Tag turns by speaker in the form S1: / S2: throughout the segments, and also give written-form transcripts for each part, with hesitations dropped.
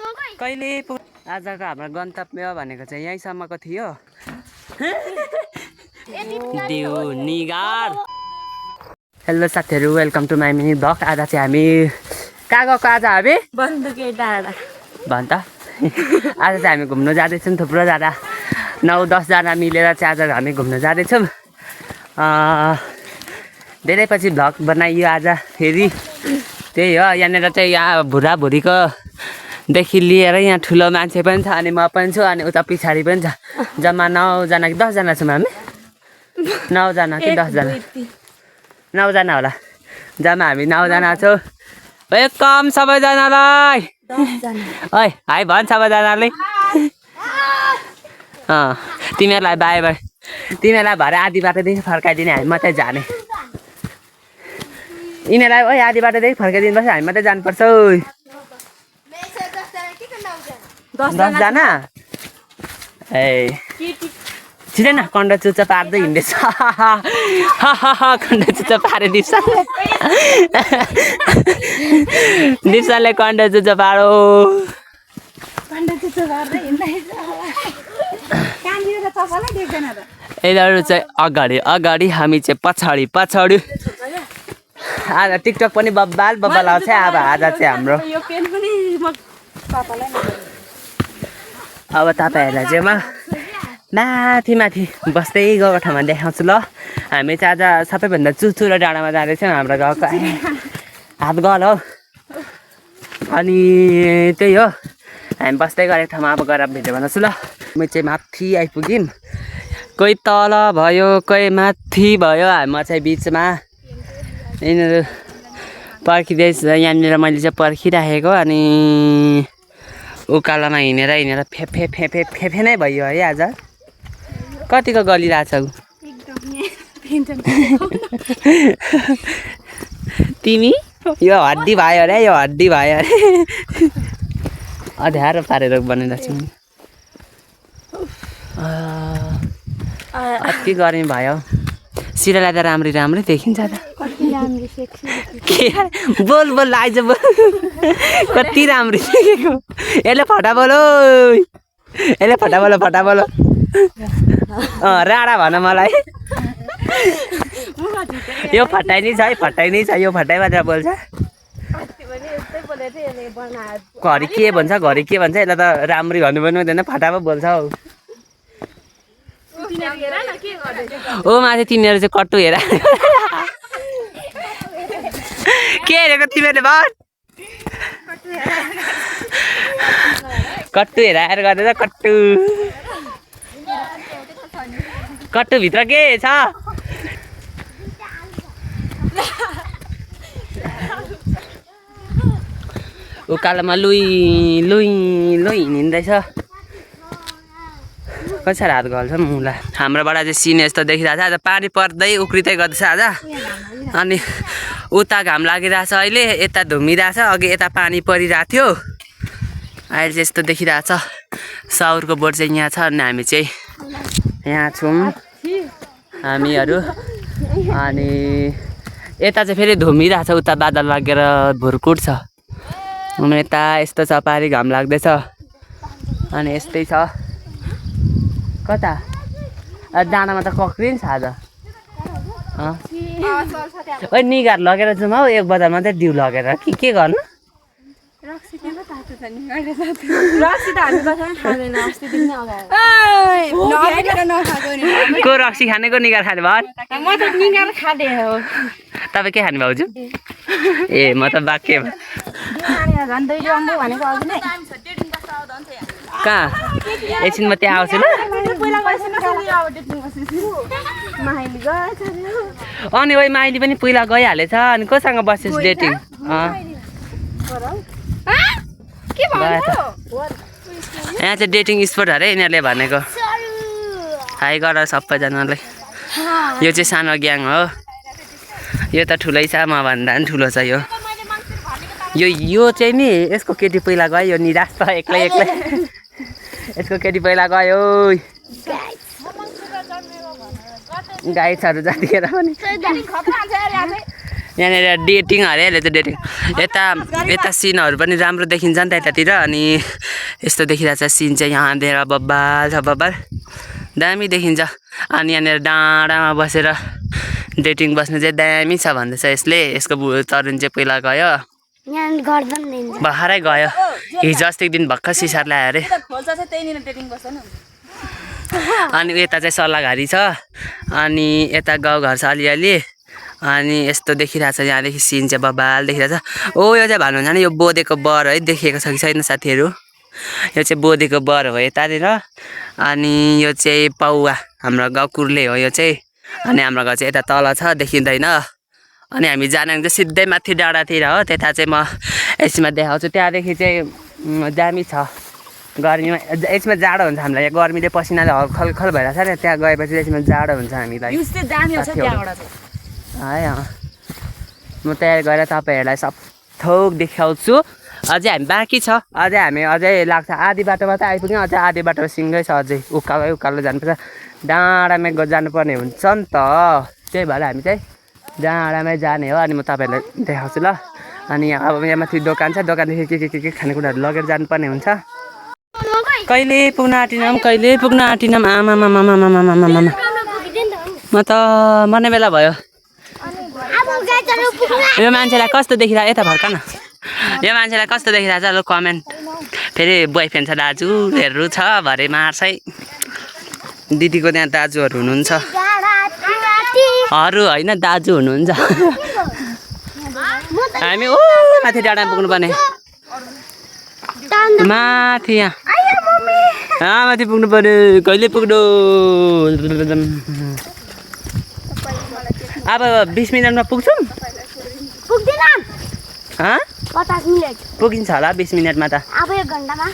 S1: कहिले आजको हाम्रो गन्तव्य भनेको चाहिँ यहीँसम्मको थियो। हेलो साथीहरू, welcome to my mini vlog. आज चाहिँ हामी कहाँ गएको? आज हामी
S2: बन्दुके डाँडा
S1: भन् त। आज चाहिँ हामी घुम्नु जाँदैछौँ, थुप्रो जाँदा 9-10 जना मिलेर चाहिँ आज हामी घुम्नु जाँदैछौँ। धेरै पछि भ्लग बनाइयो आज फेरि। त्यही हो, यहाँनिर चाहिँ यहाँ बुढाबुढीको देखि लिएर यहाँ ठुलो मान्छे पनि छ, अनि म पनि छु, अनि उता पछाडि पनि छ। जम्मा 9 जना कि 10 जना छौँ हामी। 9 जना कि 10 जना? 9 जना होला। जम्मा हामी 9 जना छौँ। वेलकम सबैजनालाई।
S2: 10 जना।
S1: ओइ हाई भन् सबैजनाले। तिमीहरूलाई बाई बाई। तिमीहरूलाई भरे आधी बाटोदेखि फर्काइदिने, हामी मात्रै जाने। यिनीहरूलाई ओइ आधी बाटोदेखि फर्काइदिनुपर्छ, हामी मात्रै जानुपर्छ। 10 जना? ए छिटै न, कन्डा चुच्चा पार्दै हिँड्दैछ। कन्डा चुच्चा पारे दिप्साले। दिप्साले कन्डा चुच्चा पारो। यिनीहरू चाहिँ अगाडि अगाडि, हामी चाहिँ पछाडि पछाडि। आज टिकटक पनि बब्बाल बब्बाल आउँछ। अब आज चाहिँ हाम्रो अब तपाईँहरूलाई चाहिँ म माथि माथि बस्दै गएको ठाउँमा देखाउँछु ल। हामी चाहिँ आज सबैभन्दा चुचुरो डाँडामा जाँदैछौँ, हाम्रो गाउँको हात गल हो। अनि त्यही हो, हामी बस्दै गरेको ठाउँमा अब गएर भिडियो बनाउँछु ल। हामी चाहिँ माथि आइपुग्यौँ, कोही तल भयो कोही माथि भयो, म चाहिँ बिचमा। यिनीहरू पर्खिँदैछ, यहाँनिर मैले चाहिँ पर्खिराखेको। अनि उकालोमा हिँडेर हिँडेर फेफे नै भयो है आज। कतिको गलिरहेछ ऊ तिमी? यो हड्डी भयो अरे, यो हड्डी भयो अरे। अध्यारो पारेर बनाइरहेको छु। अति गर्मी भयो। सिरालाई त राम्री राम्रै देखिन्छ त। के बोल बोल आइज बोल। कति राम्री देखेको। यसले फटा बोलो, यसले फटा बोलो, फटा बोलो। राडा भन मलाई। यो फटाइ नै छ है, फटाइ नै छ। यो फटाइ मात्र बोल्छ। घरि के भन्छ, घरि के भन्छ, यसलाई त राम्री भन्नु पनि हुँदैन, फटा पो बोल्छ हौ। ओ माथि तिनीहरू चाहिँ कट्टु हेर। के हेरेको तिमीहरूले भन्? कट्टु हेराएर गर्दैछ, कट्टु। कट्टुभित्र के छ? उकालोमा लुई लुई लुई हिँड्दैछ। कसरी हात गल्छ मुला। हाम्रोबाट चाहिँ सिन यस्तो देखिरहेको छ। आज पानी पर्दै उक्रिँदै गर्दैछ आज। अनि उता घाम लागिरहेछ अहिले, यता धुमिरहेछ। अघि यता पानी परिरहेको थियो, अहिले चाहिँ यस्तो देखिरहेछ। साउरको बोट चाहिँ यहाँ छ, अनि हामी चाहिँ यहाँ छौँ हामीहरू। अनि यता चाहिँ फेरि धुमिरहेछ, उता बादल लागेर भुर्कुट छ। अनि यता यस्तो छ, पारी घाम लाग्दैछ। अनि यस्तै छ। कता डाँडामा त कक्रिन्छ आज। ओ निगार लगेर जाउँ हौ, 1 बजार मात्रै डिउ लगेर। के गर्नु? को रक्सी खाने, को निगार खाने भयो? तपाईँ के खानु भाउजू? ए म त बाक्य। कहाँ? एकछिन म त्यहाँ आउँछु ल। अनि ओइ माइली पनि पहिला गइहालेछ। अनि कोसँग बसेस् डेटिङ? यहाँ चाहिँ डेटिङ स्पोट अरे यिनीहरूले भनेको। हाई गर सबैजनालाई। यो चाहिँ सानो ग्याङ हो, यो त ठुलै छ, म भन्दा पनि ठुलो छ यो। यो चाहिँ नि, यसको केटी पहिला गयो, यो निराश छ एक्लै एक्लै। यसको केटी पहिला गयो। गाई छहरू जतिखेर पनि यहाँनिर डेटिङ अरे अहिले त डेटिङ यता यता सिनहरू पनि राम्रो देखिन्छ नि त यतातिर अनि यस्तो देखिरहेको छ सिन चाहिँ यहाँनिर बब्बाल छ बब्बाल दामी देखिन्छ अनि यहाँनिर डाँडामा बसेर डेटिङ बस्नु चाहिँ दामी छ भन्दैछ यसले यसको तरुण चाहिँ पहिला गयो भर्खरै गयो हिजो अस्तिको दिन भर्खर सिसार ल्यायो अरे अनि यता चाहिँ सल्लाहघारी छ अनि यता गाउँघर छ अलिअलि अनि यस्तो देखिरहेको छ यहाँदेखि सिन चाहिँ बबाल देखिरहेको छ ओ यो चाहिँ भन्नुहुन्छ नि यो बोधेको बर है देखिएको छ कि छैन साथीहरू यो चाहिँ बोधेको बर हो यतातिर अनि यो चाहिँ पौवा हाम्रो गाउँ कुर्ले हो यो चाहिँ अनि हाम्रो घर चाहिँ यता तल छ देखिँदैन अनि हामी जाने चाहिँ सिधै माथि डाँडातिर हो त्यता चाहिँ म यसमा देखाउँछु त्यहाँदेखि चाहिँ दामी छ गर्मीमा यसमा जाडो हुन्छ हामीलाई यहाँ गर्मीले पसिनाले खलखल भइरहेको छ नि त्यहाँ गएपछि यसमा जाडो हुन्छ हामीलाई है म तयार गरेर तपाईँहरूलाई सब थोक देखाउँछु अझै हामी बाँकी छ अझै हामी अझै लाग्छ आधी बाटोमा त आइपुग्यौँ अझै आधी बाटो सिँगै छ अझै उकालो जानुपर्छ डाँडामा जानुपर्ने हुन्छ नि त त्यही भएर हामी चाहिँ डाँडामै जाने हो अनि म तपाईँहरूलाई देखाउँछु ल अनि अब यहाँ माथि दोकान छ दोकानदेखि के खानेकुराहरू लगेर जानुपर्ने हुन्छ कहिले पुग्न आँटिनौँ आमामामामामामामामामा म त मर्ने बेला भयो यो मान्छेलाई कस्तो देखिरहेको यता फर्क न यो मान्छेलाई कस्तो देखिरहेको छ ल कमेन्ट फेरि बोयफ्रेन्ड छ दाजुहरू छ भरे मार्छ है दिदीको त्यहाँ दाजुहरू हुनुहुन्छ अरू होइन दाजु हुनुहुन्छ हामी ओ माथि डाँडामा पुग्नुपर्ने माथि यहाँ माथि पुग्नु पर्यो कहिले पुग्नु अब 20 मिनटमा पुग्छौँ पुगिन्छ होला 20 मिनटमा त अब 1 घन्टामा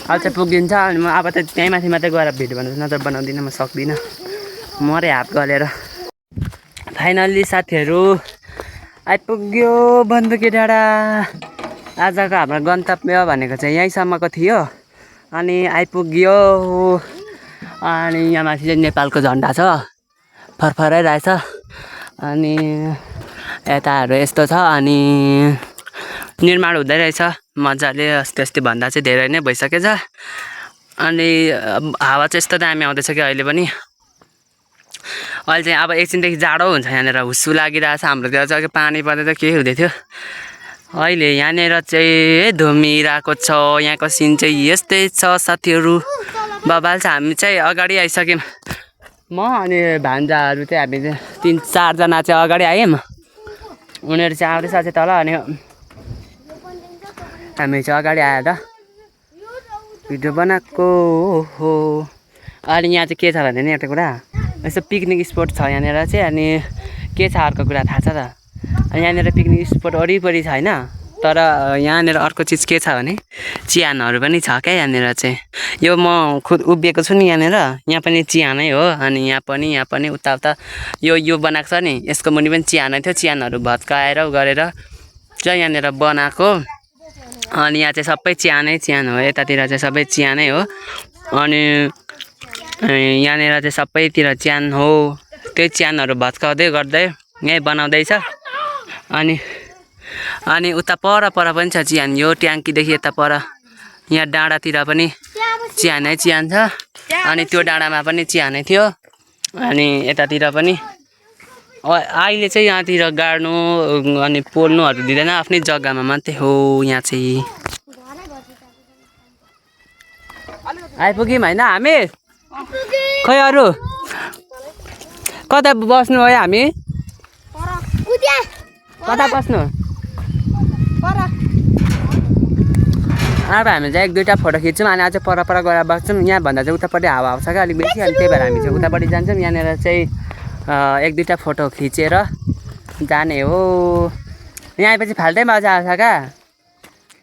S1: अब चाहिँ पुगिन्छ अनि म अब त त्यहीँ माथि मात्रै गएर भिडियो बनाउँछु नत्र बनाउँदिनँ म सक्दिनँ मरे हात गलेर फाइनल्ली साथीहरू आइपुग्यो बन्दुके डाँडा आजको हाम्रो गन्तव्य भनेको चाहिँ यहीँसम्मको थियो अनि आइपुग्यो अनि यहाँ माथि चाहिँ नेपालको झन्डा छ फरफरै रहेछ अनि यताहरू यस्तो छ अनि निर्माण हुँदै रहेछ मजाले अस्ति भन्दा चाहिँ धेरै नै भइसकेछ अनि हावा चाहिँ यस्तो दामी आउँदैछ कि अहिले पनि अहिले चाहिँ अब एकछिनदेखि जाडो हुन्छ यहाँनिर हुस्सु लागिरहेछ हाम्रोतिर चाहिँ पानी पर्दै त के हुँदै थियो अहिले यहाँनिर चाहिँ धुमिरहेको छ यहाँको सिन चाहिँ यस्तै छ साथीहरू बबाल छ हामी चाहिँ अगाडि आइसक्यौँ म अनि भान्जाहरू चाहिँ हामी 3-4 जना चाहिँ अगाडि आयौँ उनीहरू चाहिँ आउँदैछ चाहिँ तल अनि हामी चाहिँ अगाडि आयो त भिडियो बनाएको हो अनि यहाँ चाहिँ के छ भने नि एउटा कुरा यस्तो पिकनिक स्पोट छ यहाँनिर चाहिँ अनि के छ अर्को कुरा थाहा छ त यहाँनिर पिकनिक स्पोट वरिपरि छ होइन तर यहाँनिर अर्को चिज के छ भने चिहानहरू पनि छ क्या यहाँनिर चाहिँ यो म खुद उभिएको छु नि यहाँनिर यहाँ पनि चिहानै हो अनि यहाँ पनि उता यो बनाएको छ नि यसको मुनि पनि चिहानै थियो चिहानहरू भत्काएर गरेर चाहिँ यहाँनिर बनाएको अनि यहाँ चाहिँ सबै चिहान हो यतातिर चाहिँ सबै चिहानै हो अनि यहाँनिर चाहिँ सबैतिर चिहान हो त्यही चिहानहरू भत्काउँदै गर्दै यहीँ बनाउँदैछ अनि उता पर पनि छ चिहान यो ट्याङ्कीदेखि यता पर यहाँ डाँडातिर पनि चिहान छ अनि त्यो डाँडामा पनि चिहानै थियो अनि यतातिर पनि अहिले चाहिँ यहाँतिर गाड्नु अनि पोल्नुहरू दिँदैन आफ्नै जग्गामा मात्रै हो यहाँ चाहिँ आइपुग्यौँ होइन हामी खै अरू कता बस्नु हो हामी कता बस्नु अब हामी चाहिँ 1-2टा फोटो खिच्छौँ अनि अझै पर गएर बस्छौँ यहाँभन्दा चाहिँ उतापट्टि हावा आउँछ क्या अलिक बेसी अनि त्यही भएर हामी चाहिँ उतापट्टि जान्छौँ यहाँनिर चाहिँ 1-2टा फोटो खिचेर जाने हो यहाँ आएपछि फाल्टै मजा आउँछ क्या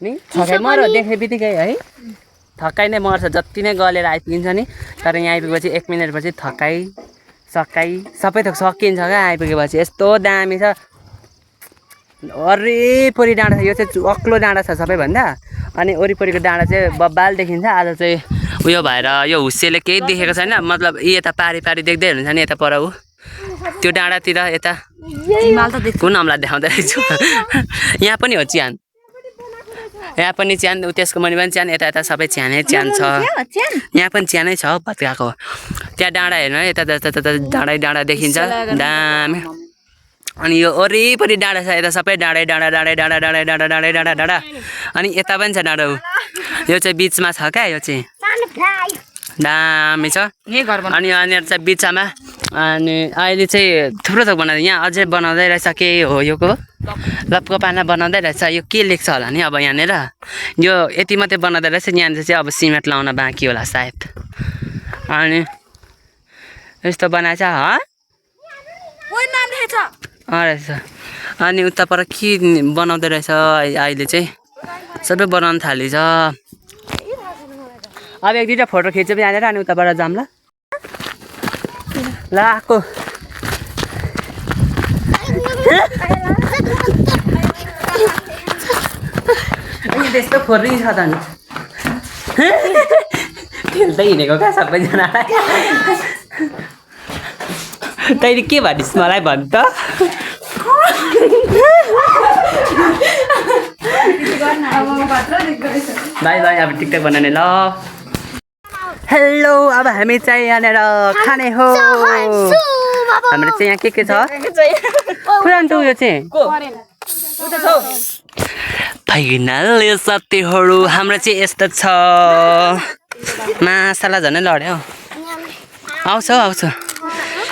S1: नि थकाइ मर्यो देख्ने बित्तिकै है थकाइ नै मर्छ जति नै गलेर आइपुगिन्छ नि तर यहाँ आइपुगेपछि 1 मिनटपछि थकाइ सबै थोक सकिन्छ क्या आइपुगेपछि यस्तो दामी छ वरिपरि डाँडा छ यो चाहिँ अग्लो डाँडा छ सबैभन्दा अनि वरिपरिको डाँडा चाहिँ बब्बाल देखिन्छ आज चाहिँ उयो भएर यो हुस्सेले केही देखेको छैन मतलब यता पारी देख्दै हुनुहुन्छ नि यता पर ऊ त्यो डाँडातिर यता कुन अम्ला देखाउँदै रहेछु यहाँ पनि हो च्यान यहाँ पनि च्यान त्यसको मुनि पनि च्यान यता यता सबै च्यानै च्यान छ यहाँ पनि च्यानै छ भत्काएको त्यहाँ डाँडा हेर्नु है यता डाँडै डाँडा देखिन्छ दामी अनि यो वरिपरि डाँडा छ यता सबै डाँडै डाँडा डाँडै डाँडा डाँडै डाँडा डाँडै डाँडा डाँडा अनि यता पनि छ डाँडा यो चाहिँ बिचमा छ क्या यो चाहिँ दामी छ अनि यहाँनिर चाहिँ बिचमा अनि अहिले चाहिँ थुप्रो थोक बनाउँदै यहाँ अझै बनाउँदै रहेछ के हो यो को लपको पाना बनाउँदै रहेछ यो के लेख्छ होला नि अब यहाँनिर यो यति मात्रै बनाउँदै रहेछ यहाँनिर चाहिँ अब सिमेन्ट लाउन बाँकी होला सायद अनि यस्तो बनाएछ रहेछ अनि उता पर के बनाउँदै रहेछ अहिले चाहिँ सबै बनाउनु थालेछ अब एक दुईवटा फोटो खिच्यो पनि हालेर अनि उताबाट जाऊँ ल आएको त्यस्तो फोर्री छ त नि खेल्दै हिँडेको क्या सबैजनालाई तैँले के भनिस् मलाई भन् त बाई बाई अब टिकटक बनाउने ल हेलो अब हामी चाहिँ यहाँनिर खाने हो हाम्रो चाहिँ यहाँ के छ पुरानो त उयो चाहिँ फाइनल यो साथीहरू हाम्रो चाहिँ यस्तो छ मासला झनै लड्यो आउँछ आउँछ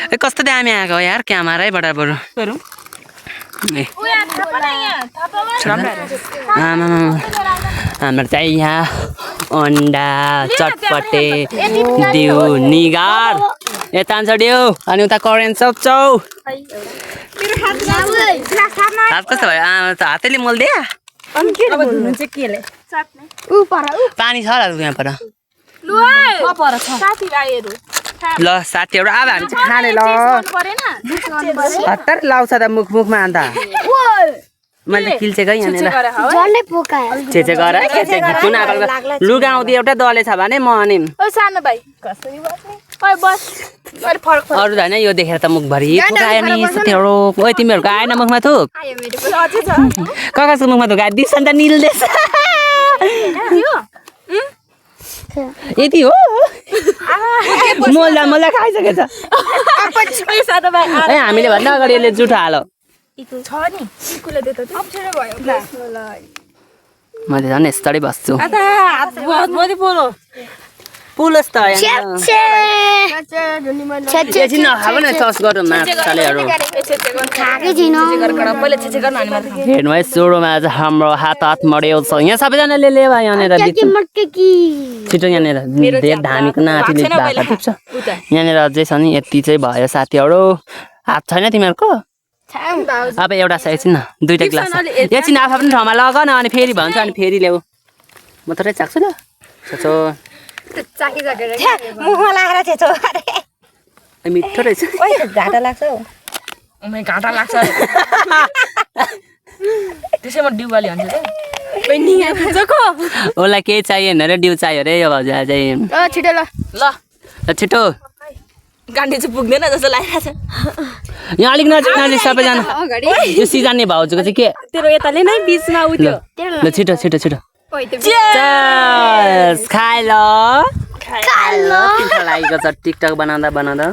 S1: ए कस्तो दामी आएको यार क्यामेरैबाट बरु हाम्रो चाहिँ यहाँ अन्डा चटपटे दिउ निगार यता आन्छ दिउ अनि उता करेन्ट चौचौ हात कस्तो भयो हातैले मोल्दिया पानी छ होला यहाँ पर ल साथीहरू अब हामी चाहिँ खाने ल हतार लाउँछ त मुखमा अन्त मैले किल्चेको यहाँनिर चेचे गर लुगा आउँदै एउटा दले छ भने म अनि अरू होइन यो देखेर त मुखभरि फुकायो नि साथीहरू ओइ तिमीहरूको आएन मुखमा थुक ककासको मुखमा थुक दिस अन्त निल्दैछ यति हो मोल्दा खाइसकेछ हामीले भन्दा अगाडि यसले जुठो हालो म त झन् यस्तै बस्छु पुलस त एकछिन नखाएको न सस गरौँ माछालेहरू हेर्नु है सुरुमा चाहिँ हाम्रो हात मर्यो छ यहाँ सबैजनाले लेवा यहाँनिर छिटो यहाँनिर धेरै धामीको नातिले भएको ठिक छ यहाँनिर अझै छ नि यति चाहिँ भयो साथीहरू हात छैन तिमीहरूको अब एउटा छ एकछिन न दुईवटा ग्लास एकछिन आफू पनि ठाउँमा लग न अनि फेरि भन्छ अनि फेरि ल्याऊ म थोरै चाख्छु ल छोचो
S2: मुखमा लागेर छेचो
S1: मिठो रहेछ
S2: घाटा लाग्छ
S3: घाटा लाग्छ त्यसै म डिउवाली हुन्छ
S1: उसलाई केही चाहिएन अरे डिउ चाहियो अरे यो भाउजूलाई चाहिँ
S2: छिटो ल
S1: छिटो
S3: गान्धी चाहिँ पुग्दैन जस्तो लागिरहेछ
S1: यहाँ अलिक नजिक नजिक सबैजना यो सिजान्ने भाउजूको चाहिँ के
S2: तेरो यताले नै बिचमा उठ्यो
S1: ल छिटो छिटो छिटो खाए ल लागेको छ टिकटक बनाउँदा बनाउँदा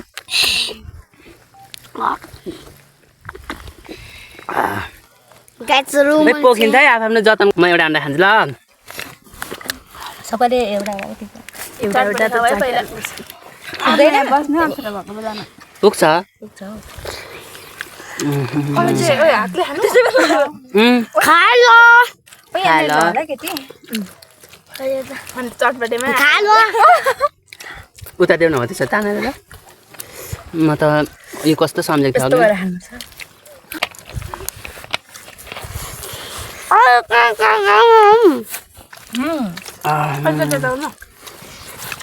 S1: पोखिन्छ है आफ्नो जतन म एउटा अन्डा खान्छु ल
S2: सबैले एउटा
S1: पुग्छ उता देऊ न हो त्यसो तानेर ल म त यो कस्तो सम्झेको थियो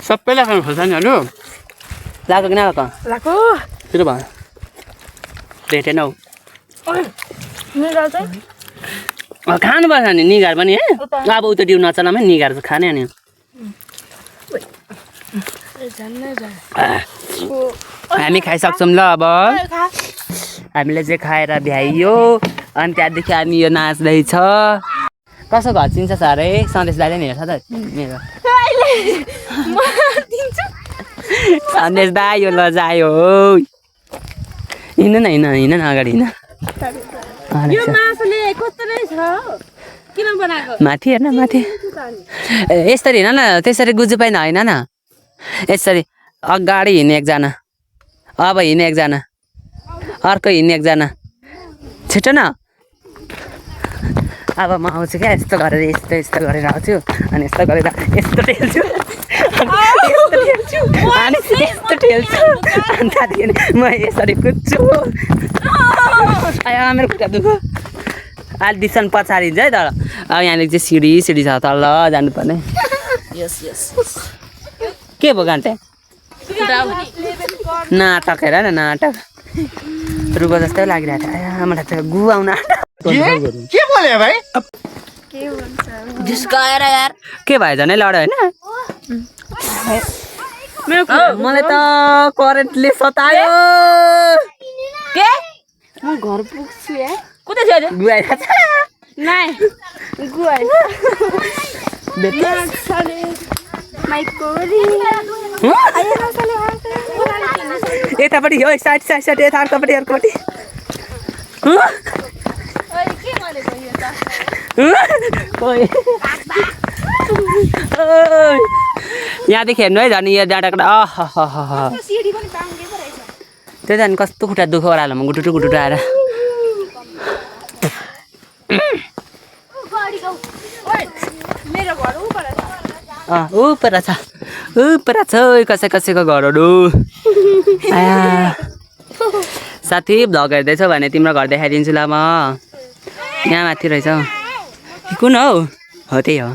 S1: सबैलाई खानु खोज्छ नि अरू लाग्यो कि नलाएको छिटो भयो भेटेन हौ खानुपर्छ नि निगार पनि है अब उता डिउ नचलामा निगार चाहिँ खाने अनि हामी खाइसक्छौँ ल अब हामीले चाहिँ खाएर भ्याइयो अनि त्यहाँदेखि अनि यो नाच्दैछ कसो घर चिन्छ साह्रै सन्देश दाइले नि हेर्छ त मेरो सन्देश दाइ यो लजायो हिँड्नु न हिँड्न अगाडि हिँड्न माथि हेर्न माथि यसरी हिँड न त्यसरी गुजुपाइन होइन न यसरी अगाडि हिँड्ने एकजना अब हिँड्ने एकजना अर्को हिँड्ने एकजना छिटो न अब म आउँछु क्या यस्तो गरेर यस्तो गरेर आउँछु अनि यस्तो गरेर यस्तो टेल्छु अनि यस्तो टेल्छु अनि त्यहाँदेखि म यसरी कुद्छु आयो मेरो खुट्टा दुःख अहिले डिसन पछाडि हुन्छ है तर अब यहाँनिर चाहिँ सिडी छ तल जानुपर्ने के भयो घन्टे नाटक हेर न नाटक रुको जस्तै लागिरहेको थियो आया मलाई त गु आउन
S4: के बोले भाइ
S1: के भयो झनै लड होइन मलाई त करेन्टले सतायो
S3: के
S2: म घर पुग्छु यार
S3: कुतै थियो अरे
S1: गुआइरहेछ
S2: नाइ गुआइ
S1: बेटा
S2: माइकोरी
S1: यतापट्टि हो साइड यता अर्कोपट्टि यहाँदेखि हेर्नु है झन् यो डाँडाको त्यो झन् कस्तो खुट्टा दुःख ओह्रालोमा गुटुटु आएर ऊपर छ कसैको घरहरू आया साथी भ्लग हेर्दैछौ भने तिम्रो घर देखाइदिन्छु ल म यहाँ माथि रहेछ कुन हौ हो त्यही हो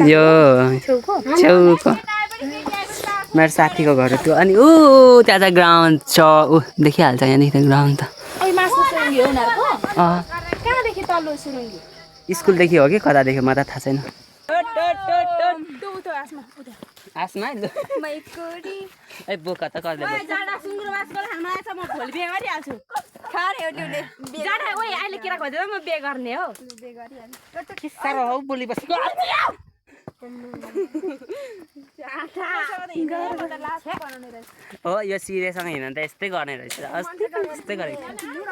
S1: यो छेउको मेरो साथीको घर त्यो अनि ऊ त्यहाँ चाहिँ ग्राउन्ड छ ऊ देखिहाल्छ यहाँदेखि त ग्राउन्ड त स्कुलदेखि हो कि कतादेखि म त थाहा छैन आसमा ए बोका त कसले साह्रो हौ बोली बसेको हो यो सिरेसँग हिँड्न त यस्तै गर्ने रहेछ यस्तै गरेको थियो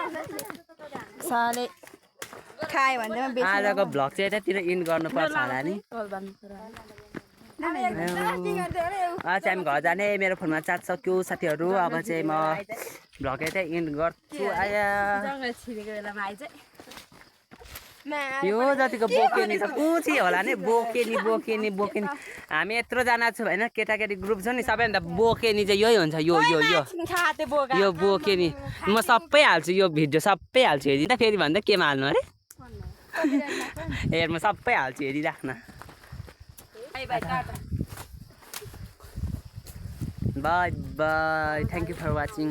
S1: आजको भ्लग चाहिँ यतातिर इन्ड गर्नुपर्छ होला नि चाहिँ हामी घर जाने मेरो फोनमा चार्ज सक्यो साथीहरू अब चाहिँ म भ्लग यतै इन्ड गर्छु आया यो जतिको बोकेनी छ पुची होला नि बोकेनी हामी यत्रोजना छु होइन केटाकेटी ग्रुप छ नि सबैभन्दा बोकेनी चाहिँ यही हुन्छ यो बोकेनी म सबै हाल्छु यो भिडियो सबै हाल्छु हेरिँदा फेरि भन्दा केमा हाल्नु अरे हेर म सबै हाल्छु हेरिराख्न bye thank you for watching